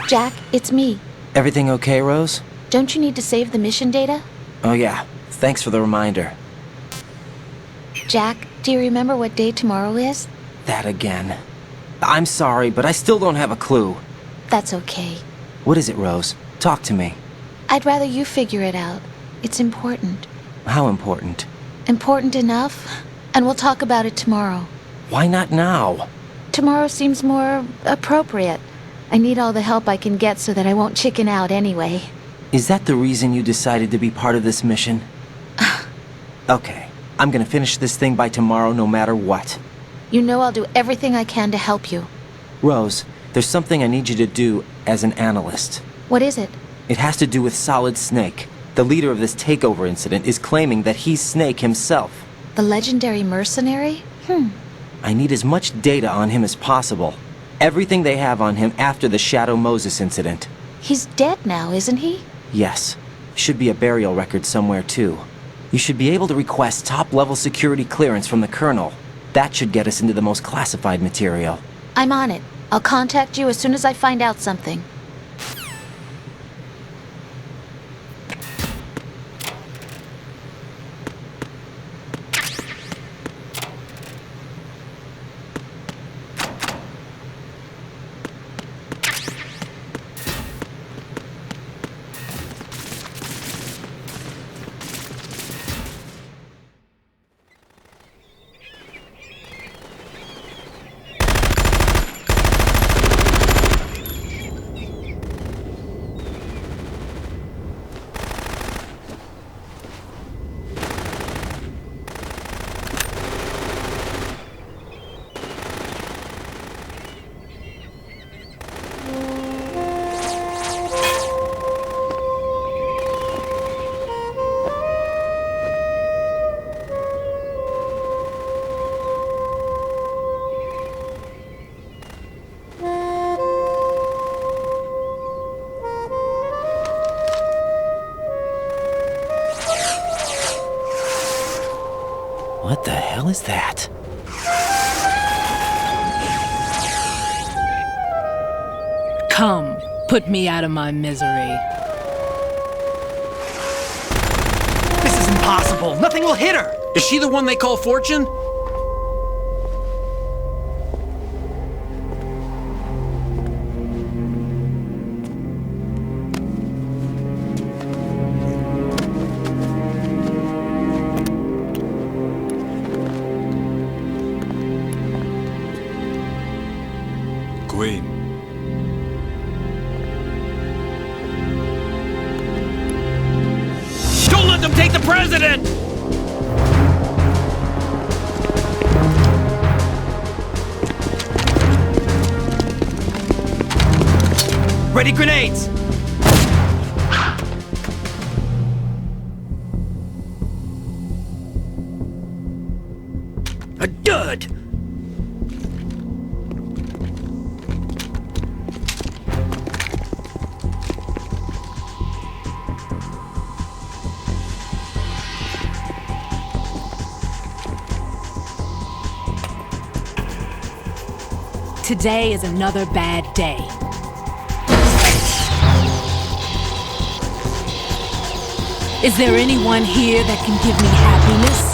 Jack, it's me. Everything okay, Rose? Don't you need to save the mission data? Oh yeah, thanks for the reminder. Jack, do you remember what day tomorrow is? That again. I'm sorry, but I still don't have a clue. That's okay. What is it, Rose? Talk to me. I'd rather you figure it out. It's important. How important? Important enough? And we'll talk about it tomorrow. Why not now? Tomorrow seems more appropriate. I need all the help I can get so that I won't chicken out anyway. Is that the reason you decided to be part of this mission? Okay, I'm gonna finish this thing by tomorrow no matter what. You know I'll do everything I can to help you. Rose, there's something I need you to do as an analyst. What is it? It has to do with Solid Snake. The leader of this takeover incident is claiming that he's Snake himself. The legendary mercenary? I need as much data on him as possible. Everything they have on him after the Shadow Moses incident. He's dead now, isn't he? Yes. Should be a burial record somewhere, too. You should be able to request top-level security clearance from the Colonel. That should get us into the most classified material. I'm on it. I'll contact you as soon as I find out something. What the hell is that? Come, put me out of my misery. This is impossible. Nothing will hit her. Is she the one they call Fortune? Queen. Don't let them take the president! Ready grenades. A dud! Today is another bad day. Is there anyone here that can give me happiness?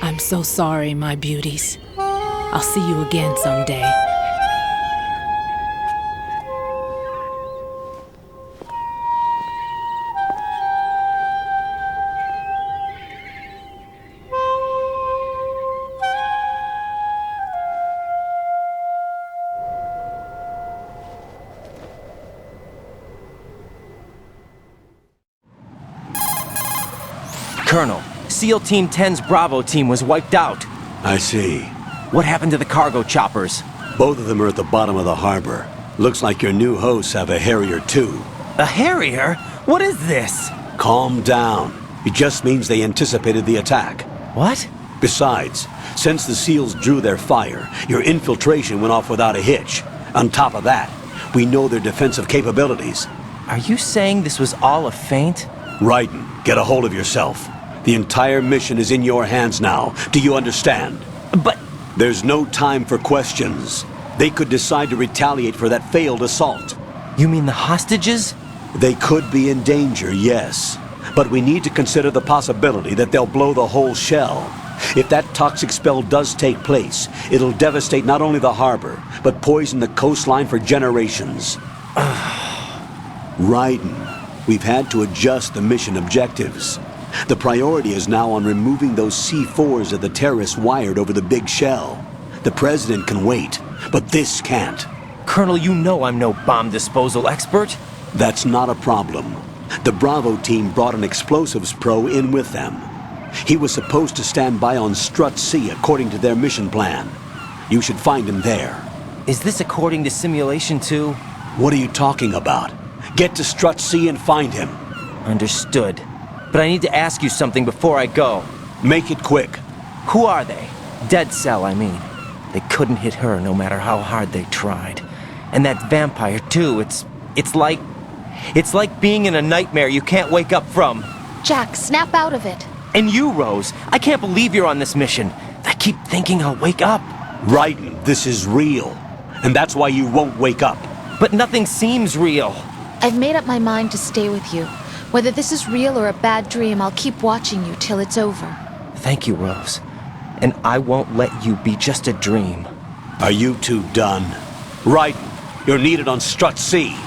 I'm so sorry, my beauties. I'll see you again someday. Colonel, SEAL Team 10's Bravo team was wiped out. I see. What happened to the cargo choppers? Both of them are at the bottom of the harbor. Looks like your new hosts have a Harrier too. A Harrier? What is this? Calm down. It just means they anticipated the attack. What? Besides, since the SEALs drew their fire, your infiltration went off without a hitch. On top of that, we know their defensive capabilities. Are you saying this was all a feint? Raiden, get a hold of yourself. The entire mission is in your hands now. Do you understand? But... There's no time for questions. They could decide to retaliate for that failed assault. You mean the hostages? They could be in danger, yes. But we need to consider the possibility that they'll blow the whole shell. If that toxic spell does take place, it'll devastate not only the harbor, but poison the coastline for generations. Raiden, we've had to adjust the mission objectives. The priority is now on removing those C4s that the terrorists wired over the big shell. The President can wait, but this can't. Colonel, you know I'm no bomb disposal expert. That's not a problem. The Bravo team brought an explosives pro in with them. He was supposed to stand by on Strut C according to their mission plan. You should find him there. Is this according to Simulation 2? What are you talking about? Get to Strut C and find him. Understood. But I need to ask you something before I go. Make it quick. Who are they? Dead Cell, I mean. They couldn't hit her no matter how hard they tried. And that vampire, too, it's like being in a nightmare you can't wake up from. Jack, snap out of it. And you, Rose, I can't believe you're on this mission. I keep thinking I'll wake up. Raiden, this is real. And that's why you won't wake up. But nothing seems real. I've made up my mind to stay with you. Whether this is real or a bad dream, I'll keep watching you till it's over. Thank you, Rose. And I won't let you be just a dream. Are you two done? Raiden, you're needed on Strut C.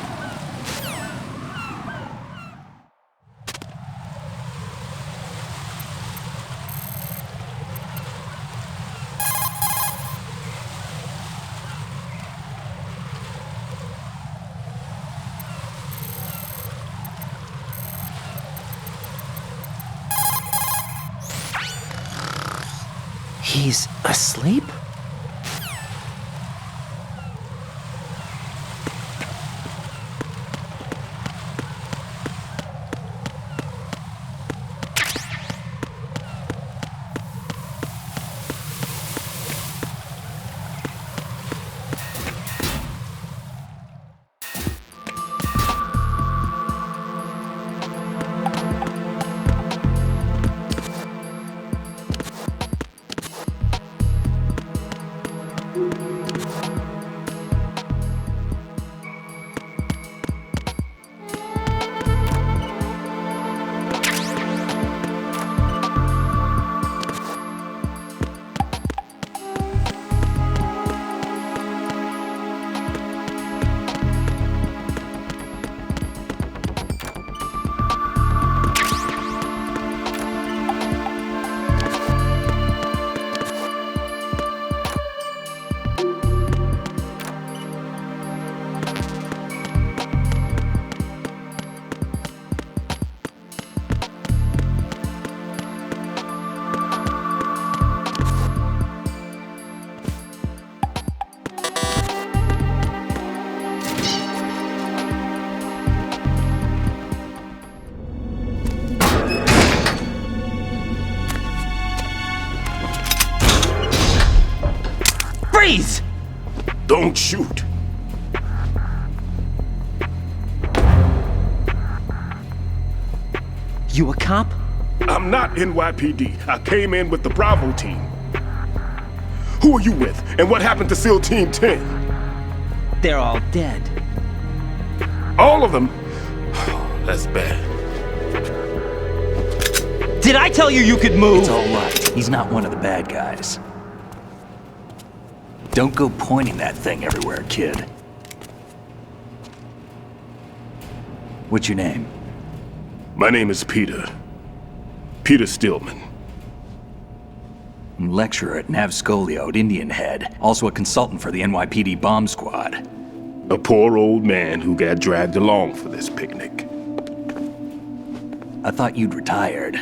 He's asleep? Freeze! Don't shoot. You a cop? I'm not NYPD. I came in with the Bravo team. Who are you with? And what happened to SEAL Team 10? They're all dead. All of them? That's bad. Did I tell you you could move? It's all right. He's not one of the bad guys. Don't go pointing that thing everywhere, kid. What's your name? My name is Peter. Peter Stillman. I'm lecturer at Nav Scolio at Indian Head, also a consultant for the NYPD bomb squad. A poor old man who got dragged along for this picnic. I thought you'd retired.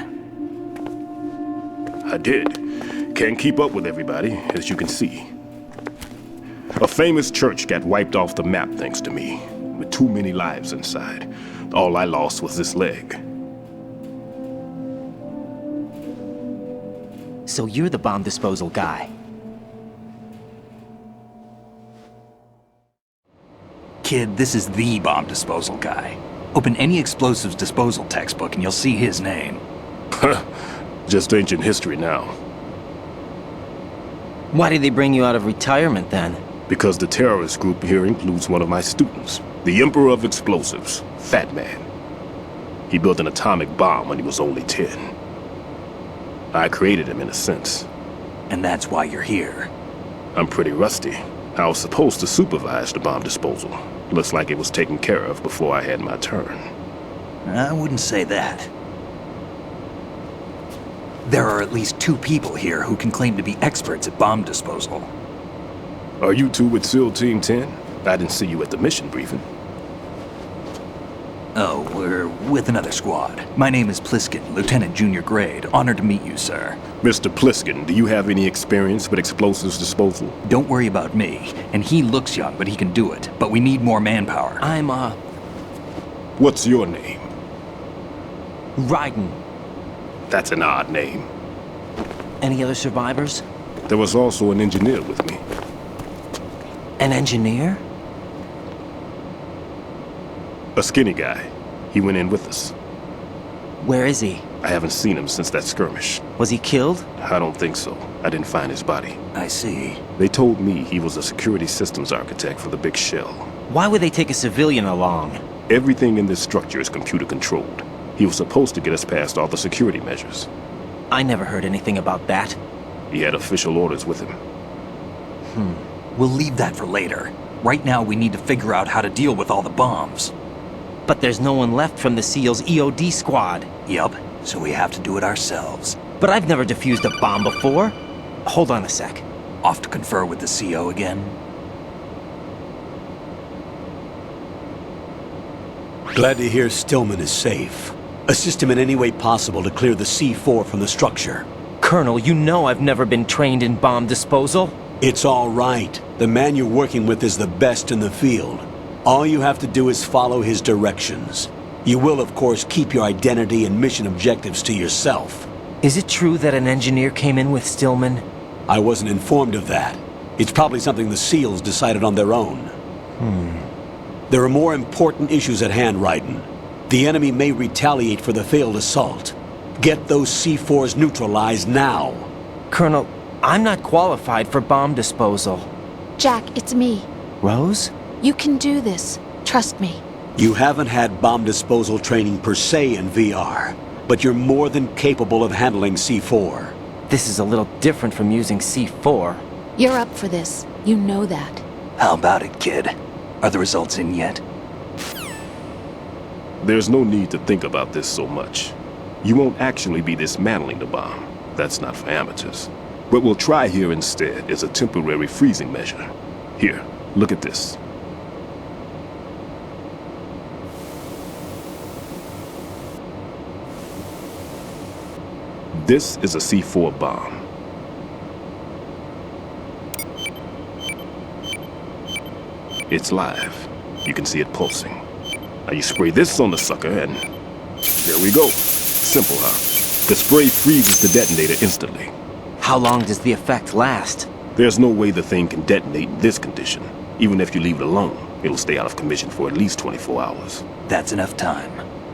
I did. Can't keep up with everybody, as you can see. A famous church got wiped off the map thanks to me, with too many lives inside. All I lost was this leg. So you're the bomb disposal guy. Kid, this is the bomb disposal guy. Open any explosives disposal textbook and you'll see his name. Just ancient history now. Why did they bring you out of retirement then? Because the terrorist group here includes one of my students, the Emperor of Explosives, Fat Man. He built an atomic bomb when he was only 10. I created him in a sense. And that's why you're here. I'm pretty rusty. I was supposed to supervise the bomb disposal. Looks like it was taken care of before I had my turn. I wouldn't say that. There are at least 2 people here who can claim to be experts at bomb disposal. Are you two with SEAL Team 10? I didn't see you at the mission briefing. Oh, we're with another squad. My name is Pliskin, Lieutenant Junior Grade. Honored to meet you, sir. Mr. Pliskin, do you have any experience with explosives disposal? Don't worry about me. And he looks young, but he can do it. But we need more manpower. I'm, What's your name? Raiden. That's an odd name. Any other survivors? There was also an engineer with me. An engineer? A skinny guy. He went in with us. Where is he? I haven't seen him since that skirmish. Was he killed? I don't think so. I didn't find his body. I see. They told me he was a security systems architect for the big shell. Why would they take a civilian along? Everything in this structure is computer controlled. He was supposed to get us past all the security measures. I never heard anything about that. He had official orders with him. We'll leave that for later. Right now, we need to figure out how to deal with all the bombs. But there's no one left from the SEAL's EOD squad. Yup, so we have to do it ourselves. But I've never defused a bomb before. Hold on a sec. Off to confer with the CO again? Glad to hear Stillman is safe. Assist him in any way possible to clear the C4 from the structure. Colonel, you know I've never been trained in bomb disposal. It's all right. The man you're working with is the best in the field. All you have to do is follow his directions. You will, of course, keep your identity and mission objectives to yourself. Is it true that an engineer came in with Stillman? I wasn't informed of that. It's probably something the SEALs decided on their own. There are more important issues at hand, Raiden. The enemy may retaliate for the failed assault. Get those C4s neutralized now. Colonel, I'm not qualified for bomb disposal. Jack, it's me. Rose? You can do this. Trust me. You haven't had bomb disposal training per se in VR, but you're more than capable of handling C4. This is a little different from using C4. You're up for this. You know that. How about it, kid? Are the results in yet? There's no need to think about this so much. You won't actually be dismantling the bomb. That's not for amateurs. What we'll try here instead is a temporary freezing measure. Here, look at this. This is a C4 bomb. It's live. You can see it pulsing. Now you spray this on the sucker and there we go. Simple, huh? The spray freezes the detonator instantly. How long does the effect last? There's no way the thing can detonate in this condition. Even if you leave it alone, it'll stay out of commission for at least 24 hours. That's enough time.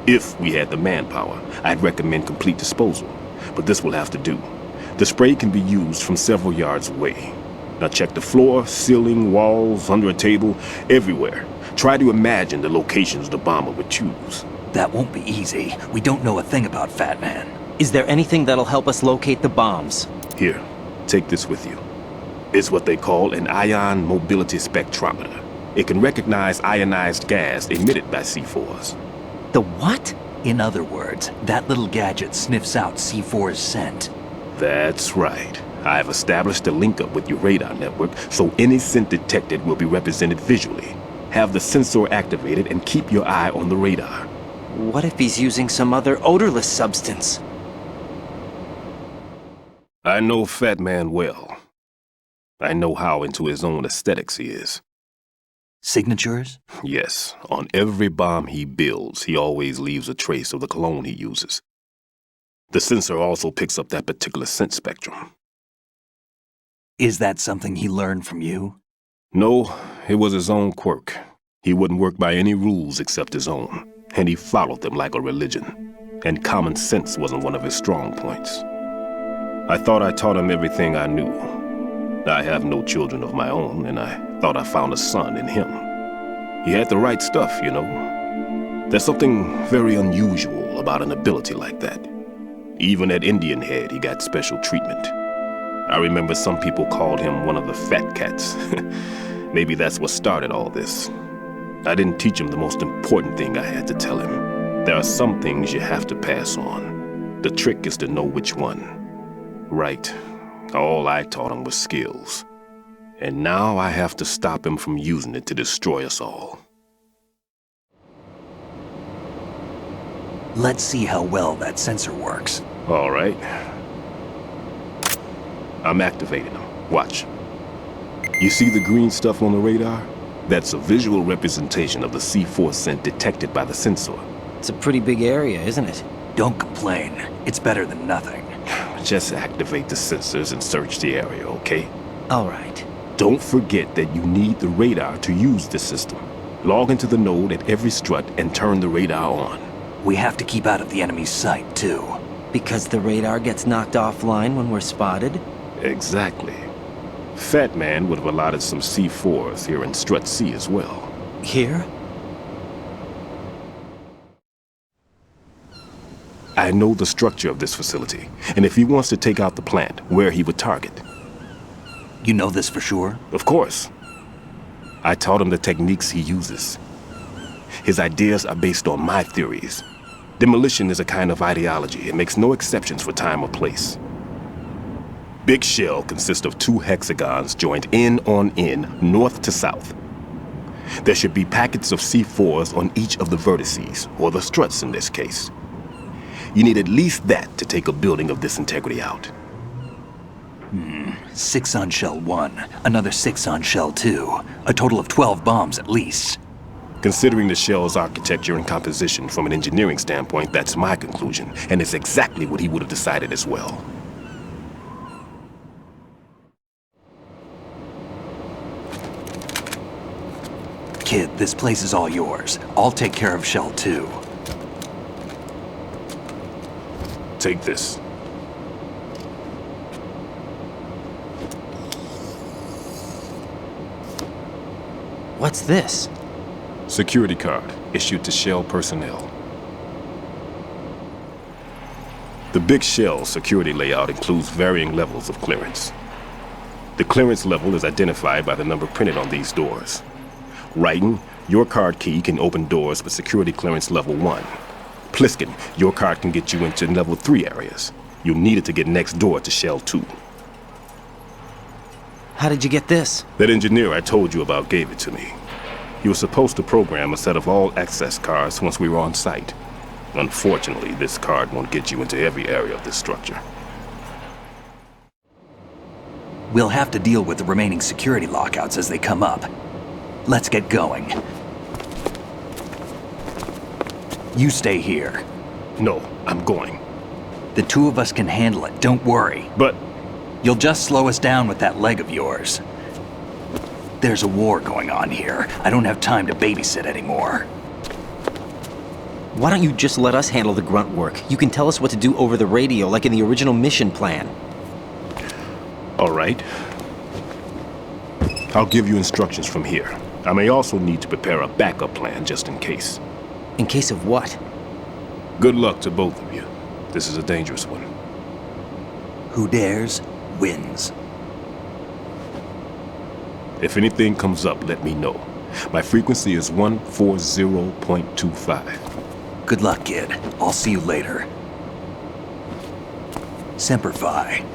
If we had the manpower, I'd recommend complete disposal. But this will have to do. The spray can be used from several yards away. Now check the floor, ceiling, walls, under a table, everywhere. Try to imagine the locations the bomber would choose. That won't be easy. We don't know a thing about Fat Man. Is there anything that'll help us locate the bombs? Here, take this with you. It's what they call an ion mobility spectrometer. It can recognize ionized gas emitted by C4s. The what? In other words, that little gadget sniffs out C4's scent. That's right. I've established a link up with your radar network, so any scent detected will be represented visually. Have the sensor activated and keep your eye on the radar. What if he's using some other odorless substance? I know Fat Man well. I know how into his own aesthetics he is. Signatures? Yes, on every bomb he builds, he always leaves a trace of the cologne he uses. The sensor also picks up that particular scent spectrum. Is that something he learned from you? No, it was his own quirk. He wouldn't work by any rules except his own, and he followed them like a religion. And common sense wasn't one of his strong points. I thought I taught him everything I knew. I have no children of my own, and I thought I found a son in him. He had the right stuff, you know. There's something very unusual about an ability like that. Even at Indian Head, he got special treatment. I remember some people called him one of the fat cats. Maybe that's what started all this. I didn't teach him the most important thing I had to tell him. There are some things you have to pass on. The trick is to know which one. Right. All I taught him was skills. And now I have to stop him from using it to destroy us all. Let's see how well that sensor works. All right. I'm activating them. Watch. You see the green stuff on the radar? That's a visual representation of the C4 scent detected by the sensor. It's a pretty big area, isn't it? Don't complain. It's better than nothing. Just activate the sensors and search the area, okay? All right. Don't forget that you need the radar to use this system. Log into the node at every strut and turn the radar on. We have to keep out of the enemy's sight, too. Because the radar gets knocked offline when we're spotted? Exactly. Fat Man would have allotted some C4s here in Strut C as well. Here? I know the structure of this facility, and if he wants to take out the plant, where he would target. You know this for sure? Of course. I taught him the techniques he uses. His ideas are based on my theories. Demolition is a kind of ideology. It makes no exceptions for time or place. Big shell consists of 2 hexagons joined end on end, north to south. There should be packets of C4s on each of the vertices, or the struts in this case. You need at least that to take a building of this integrity out. 6 on shell 1, another 6 on shell 2. A total of 12 bombs at least. Considering the shell's architecture and composition from an engineering standpoint, that's my conclusion, and it's exactly what he would have decided as well. Kid, this place is all yours. I'll take care of shell 2. Take this. What's this? Security card issued to Shell personnel. The Big Shell security layout includes varying levels of clearance. The clearance level is identified by the number printed on these doors. Writing, your card key can open doors with security clearance level 1. Pliskin, your card can get you into level 3 areas. You'll need it to get next door to Shell 2. How did you get this? That engineer I told you about gave it to me. He was supposed to program a set of all access cards once we were on site. Unfortunately, this card won't get you into every area of this structure. We'll have to deal with the remaining security lockouts as they come up. Let's get going. You stay here. No, I'm going. The 2 of us can handle it, don't worry. But You'll just slow us down with that leg of yours. There's a war going on here. I don't have time to babysit anymore. Why don't you just let us handle the grunt work? You can tell us what to do over the radio like in the original mission plan. all right. I'll give you instructions from here. I may also need to prepare a backup plan just in case. In case of what? Good luck to both of you. This is a dangerous one. Who dares, wins. If anything comes up, let me know. My frequency is 140.25. Good luck, kid. I'll see you later. Semper Fi.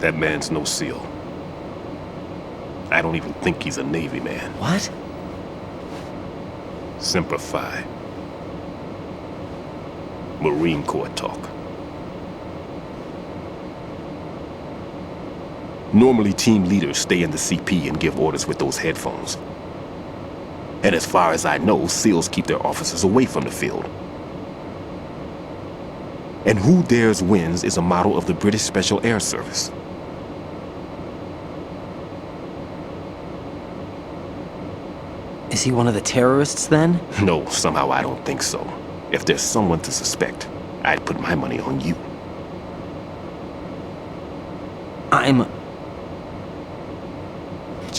That man's no SEAL. I don't even think he's a Navy man. What? Semper Fi. Marine Corps talk. Normally, team leaders stay in the CP and give orders with those headphones. And as far as I know, SEALs keep their officers away from the field. And who dares wins is a motto of the British Special Air Service. Is he one of the terrorists then? No, somehow I don't think so. If there's someone to suspect, I'd put my money on you.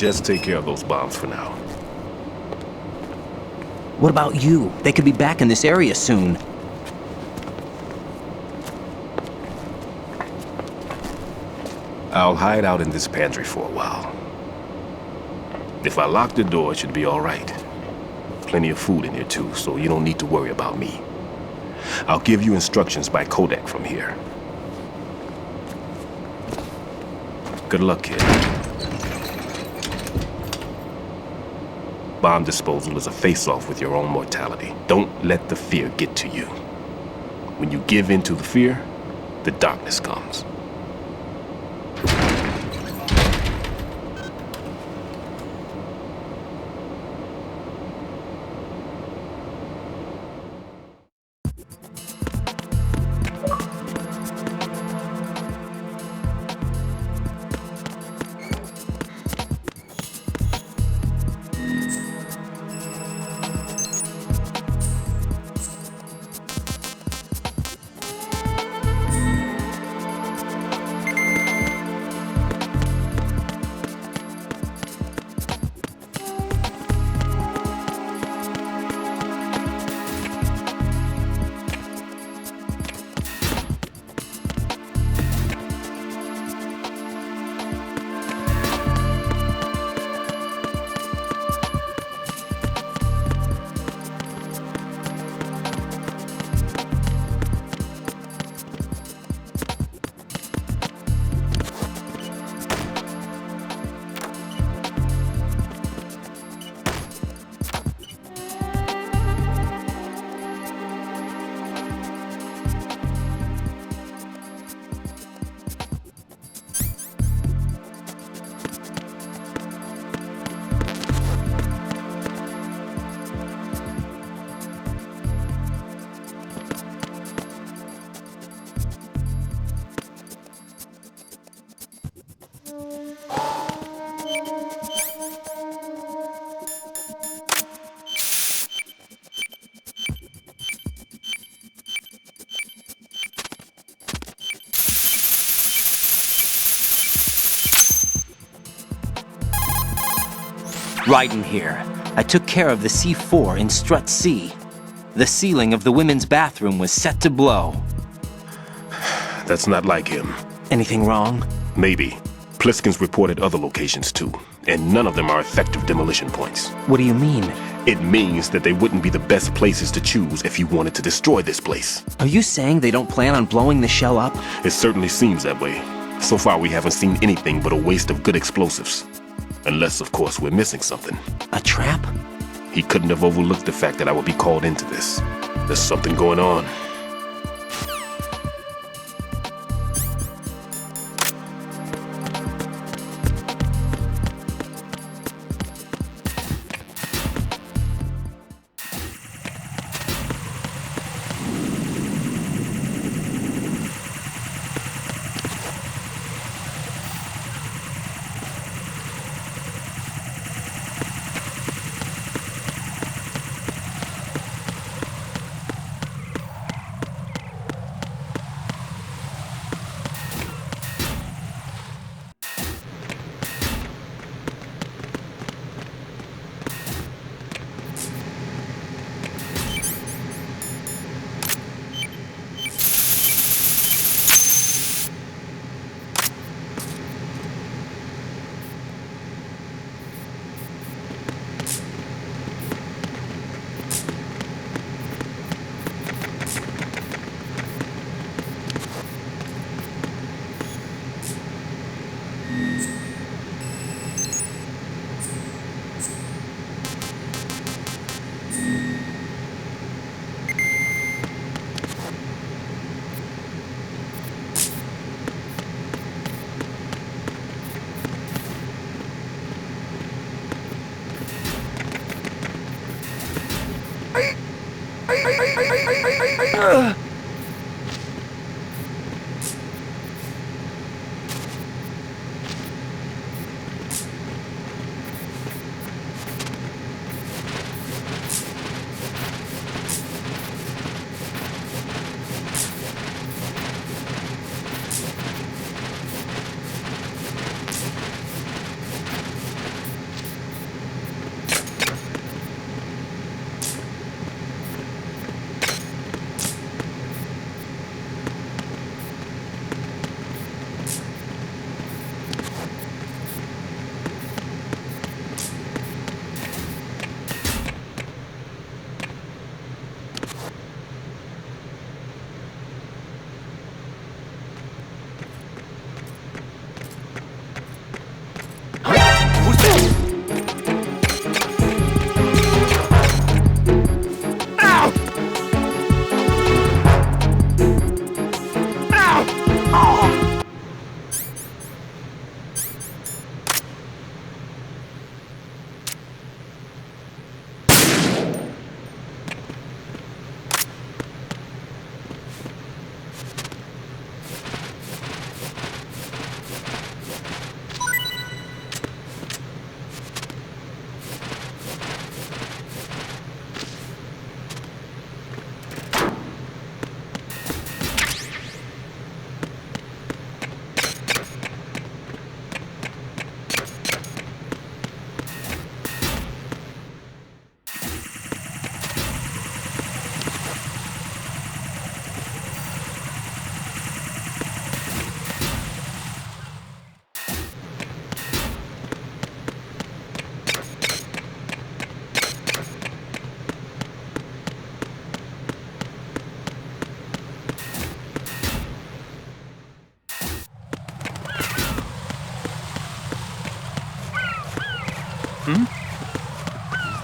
Just take care of those bombs for now. What about you? They could be back in this area soon. I'll hide out in this pantry for a while. If I lock the door, it should be all right. Plenty of food in here too, so you don't need to worry about me. I'll give you instructions by Kodak from here. Good luck, kid. Bomb disposal is a face-off with your own mortality. Don't let the fear get to you. When you give in to the fear, the darkness comes. Ryden here. I took care of the C4 in Strut C. The ceiling of the women's bathroom was set to blow. That's not like him. Anything wrong? Maybe. Pliskin's reported other locations too, and none of them are effective demolition points. What do you mean? It means that they wouldn't be the best places to choose if you wanted to destroy this place. Are you saying they don't plan on blowing the shell up? It certainly seems that way. So far we haven't seen anything but a waste of good explosives. Unless, of course, we're missing something. A trap? He couldn't have overlooked the fact that I would be called into this. There's something going on.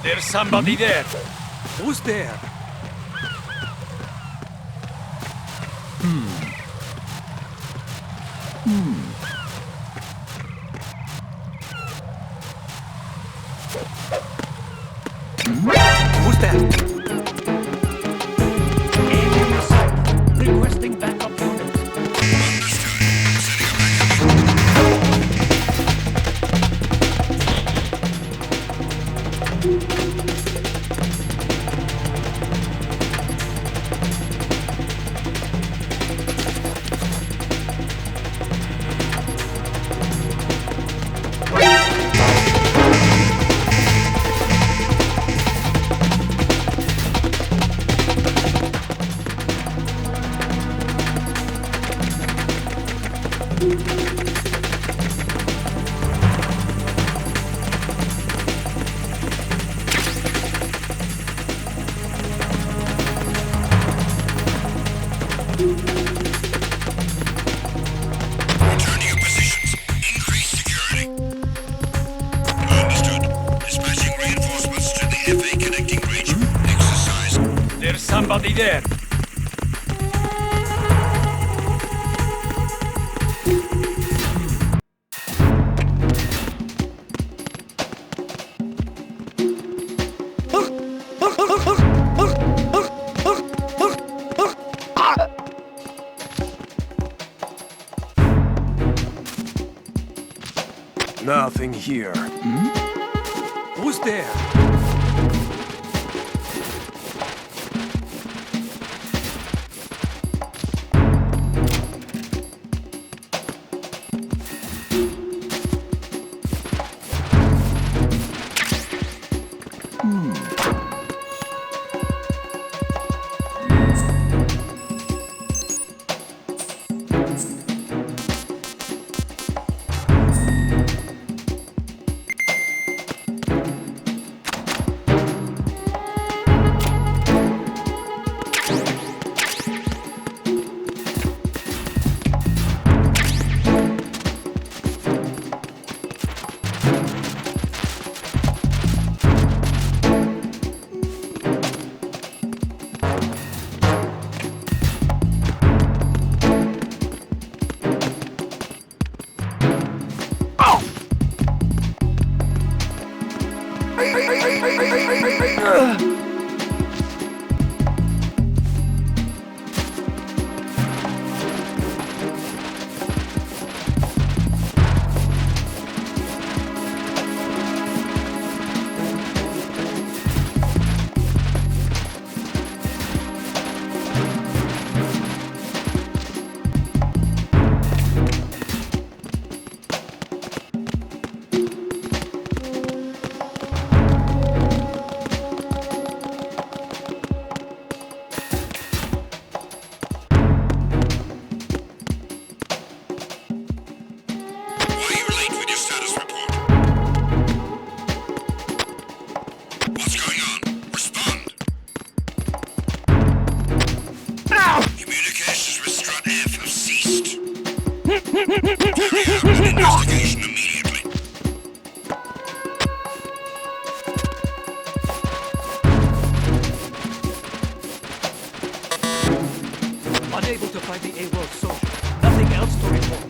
There's somebody there. Who's there? Who's that? Requesting backup units. Return to your positions. Increase security. Understood. Dispatching reinforcements to the FA connecting bridge. Exercise. There's somebody there. Nothing here. Who's there? Why are you late with your status report? What's going on? Respond. Communications with Strut F have ceased. Carry out an investigation immediately. Unable to find the A-World soldier. Nothing else to report.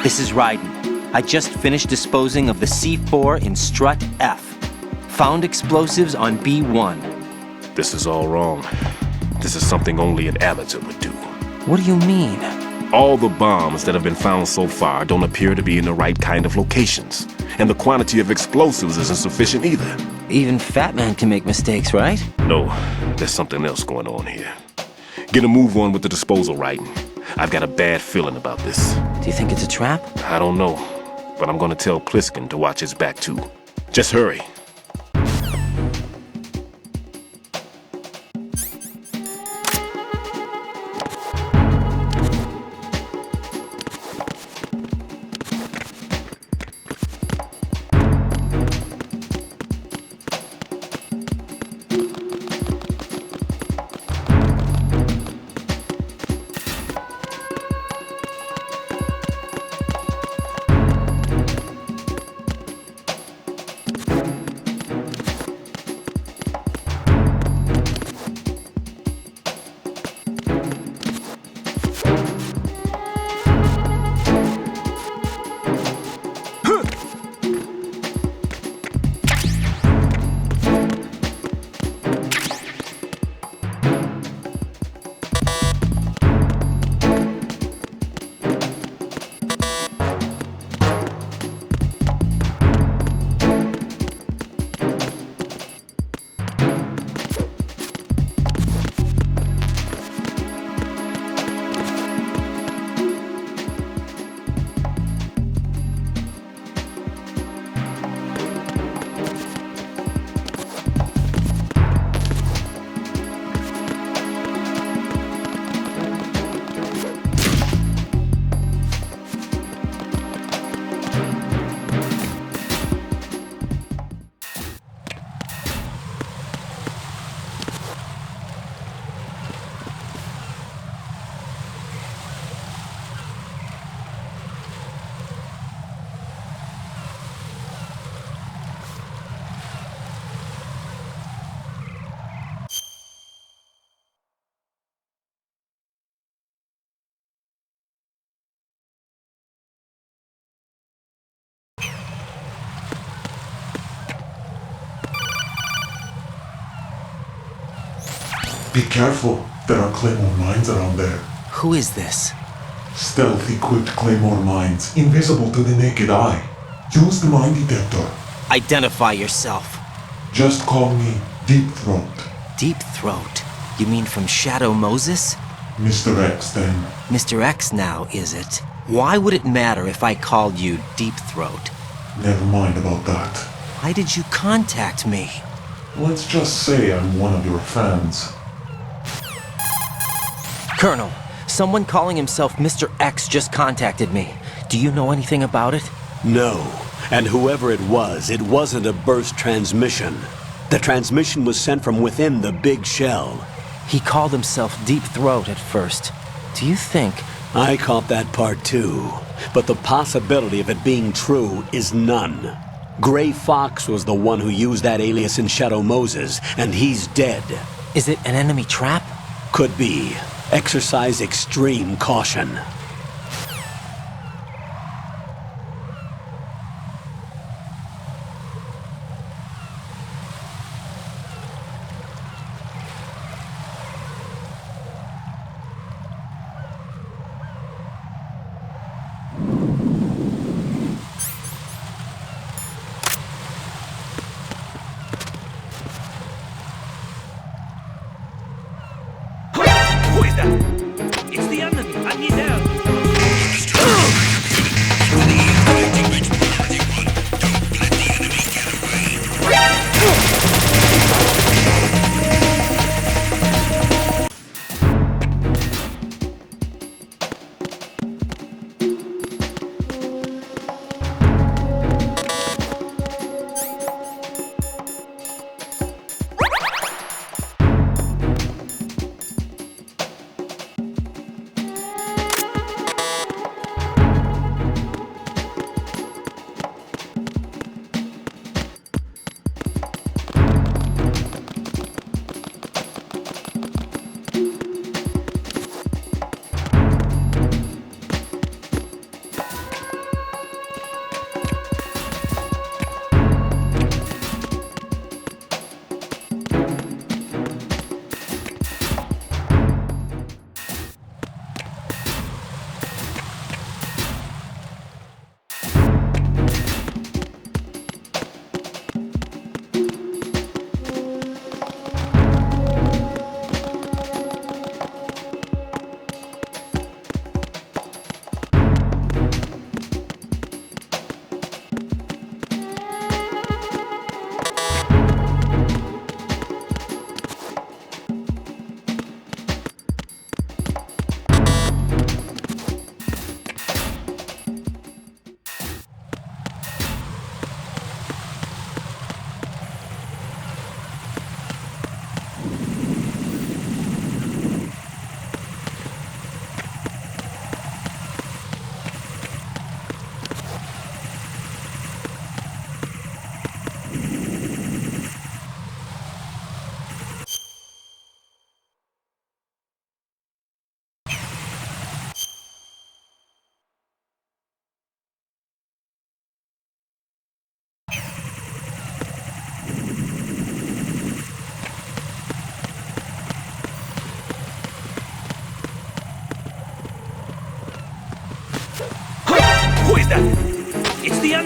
This is Ryden. I just finished disposing of the C4 in strut F. Found explosives on B1. This is all wrong. This is something only an amateur would do. What do you mean? All the bombs that have been found so far don't appear to be in the right kind of locations. And the quantity of explosives isn't sufficient either. Even Fat Man can make mistakes, right? No, there's something else going on here. Get a move on with the disposal, Ryden. I've got a bad feeling about this. Do you think it's a trap? I don't know, but I'm gonna tell Pliskin to watch his back too. Just hurry. Be careful, there are claymore mines around there. Who is this? Stealth-equipped claymore mines, invisible to the naked eye. Use the mine detector. Identify yourself. Just call me Deep Throat. Deep Throat? You mean from Shadow Moses? Mr. X, then. Mr. X now, is it? Why would it matter if I called you Deep Throat? Never mind about that. Why did you contact me? Let's just say I'm one of your fans. Colonel, someone calling himself Mr. X just contacted me. Do you know anything about it? No. And whoever it wasn't a burst transmission. The transmission was sent from within the big shell. He called himself Deep Throat at first. Do you think... I caught that part too. But the possibility of it being true is none. Gray Fox was the one who used that alias in Shadow Moses, and he's dead. Is it an enemy trap? Could be. Exercise extreme caution. Who is that? It's the enemy. I need help.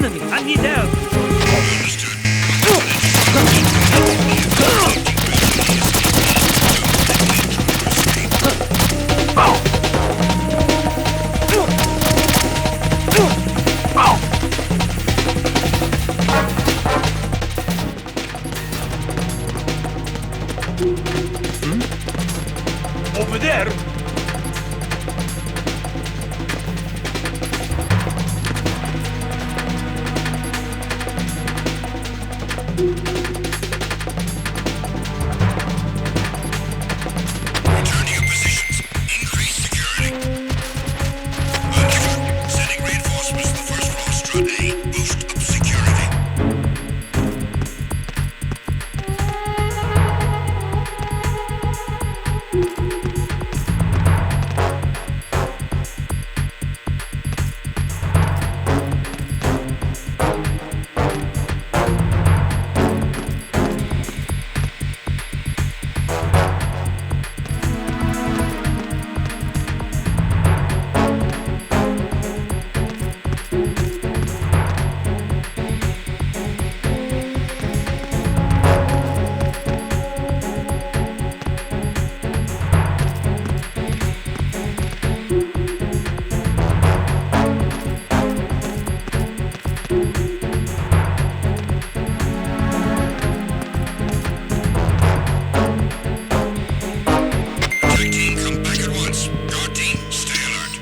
enemy. I need help. Over there! Return to your positions. Increase security. Alpha, sending reinforcements to the first floor strut A. Boost up security. Attack team, come back at once. Guard team, stay alert.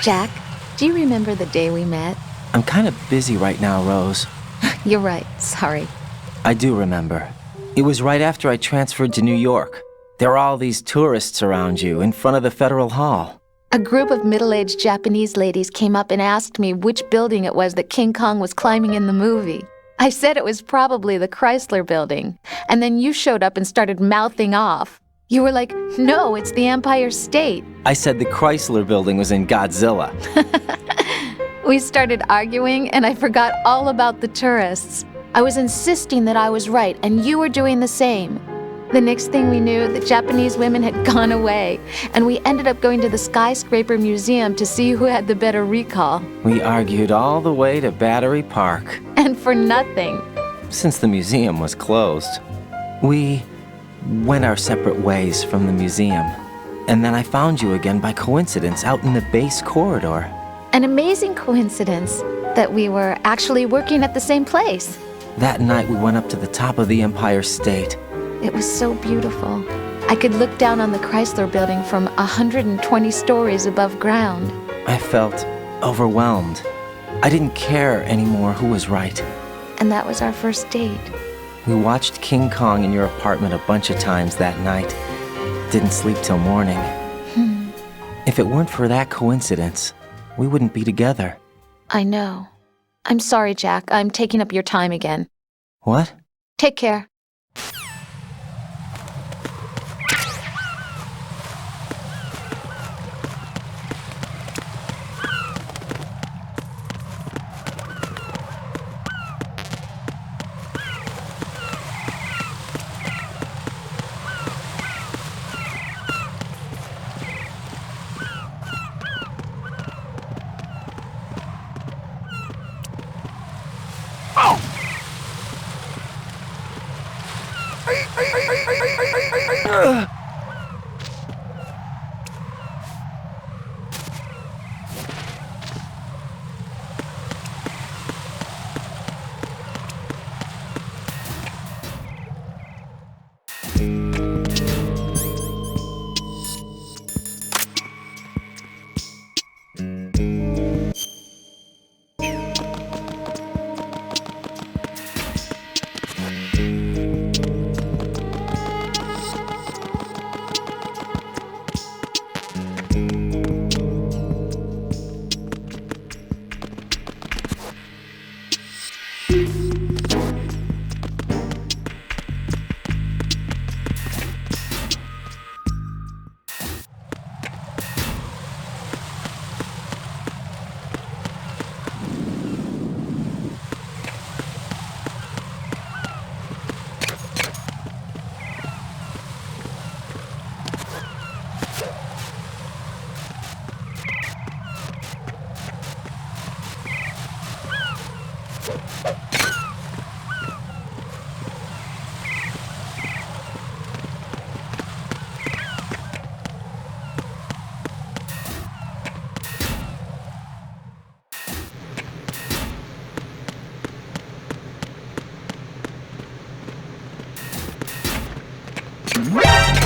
Jack, do you remember the day we met? I'm kind of busy right now, Rose. You're right, sorry. I do remember. It was right after I transferred to New York. There were all these tourists around you in front of the Federal Hall. A group of middle-aged Japanese ladies came up and asked me which building it was that King Kong was climbing in the movie. I said it was probably the Chrysler Building, and then you showed up and started mouthing off. You were like, no, it's the Empire State. I said the Chrysler Building was in Godzilla. We started arguing, and I forgot all about the tourists. I was insisting that I was right, and you were doing the same. The next thing we knew, the Japanese women had gone away, and we ended up going to the Skyscraper Museum to see who had the better recall. We argued all the way to Battery Park. And for nothing. Since the museum was closed, we went our separate ways from the museum. And then I found you again by coincidence out in the base corridor. An amazing coincidence that we were actually working at the same place. That night we went up to the top of the Empire State. It was so beautiful. I could look down on the Chrysler Building from 120 stories above ground. I felt overwhelmed. I didn't care anymore who was right. And that was our first date. We watched King Kong in your apartment a bunch of times that night. Didn't sleep till morning. If it weren't for that coincidence, we wouldn't be together. I know. I'm sorry, Jack. I'm taking up your time again. What? Take care.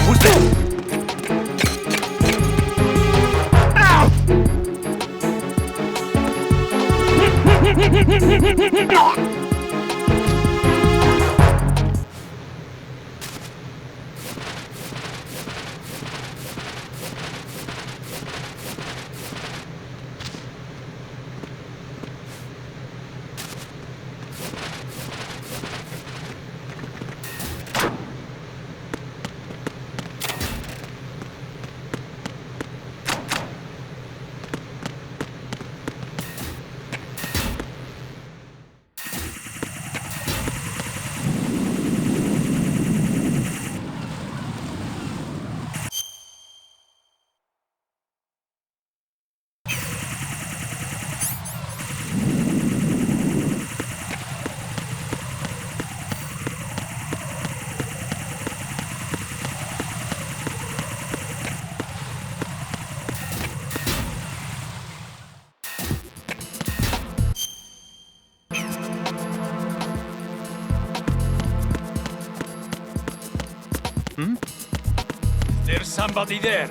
Who's that? Ow! There's somebody there.